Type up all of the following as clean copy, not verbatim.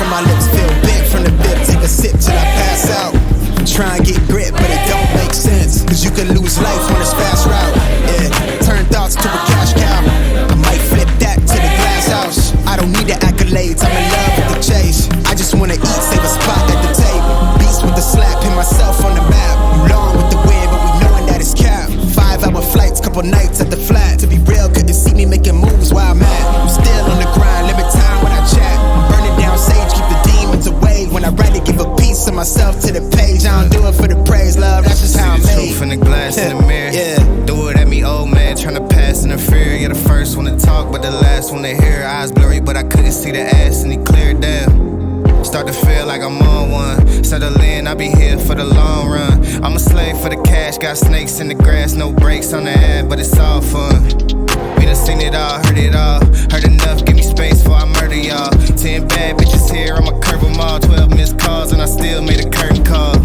and my lips feel big from the bib. Take a sip till I pass out. Try and get grit, but it don't make sense. Cause you can lose life on this fast route. Yeah, turn thoughts to a cash cow. I might flip that to the glass house. I don't need the accolades, I'm in love with the chase. I just wanna eat, save a spot at the table. Beast with the slap, pin myself on the map. You long with the wind, but we knowing that it's capped. 5-hour flights, couple nights at the flat. To be real, couldn't see me making moves while I'm at. I'm still on the grind, limit time when I chat. I'm burning down sage, keep the demons away. When I write it, give a piece of myself to the page. I don't do it for the praise, love, that's just how I'm made. Truth in the glass in the mirror. Yeah. Do it at me, old man, tryna pass in the fear. You're the first one to talk, but the last one to hear. Eyes blurry, but I couldn't see the ass, and he cleared down. Start to feel like I'm on one. Settle in, I'll be here for the long run. I'm a slave for the cash, got snakes in the grass, no brakes on the ad, but it's all fun. We done seen it all, heard it all. Heard enough, give me space before I murder y'all. 10 bad bitches here, I'ma curve them all. 12 missed calls, and I still made a curtain call.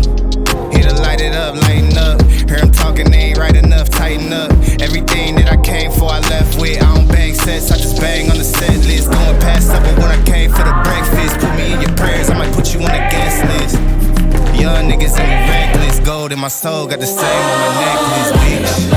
Here to light it up, lighten up. Hear him talking, they ain't right enough, tighten up. Everything that I came for, I left with. I don't bang sets, I just bang on the set list. Going past supper when I came for the breakfast. Put me in your prayers, I might put you on the guest list. Young niggas in me reckless. Gold in my soul, got the same on my necklace, bitch.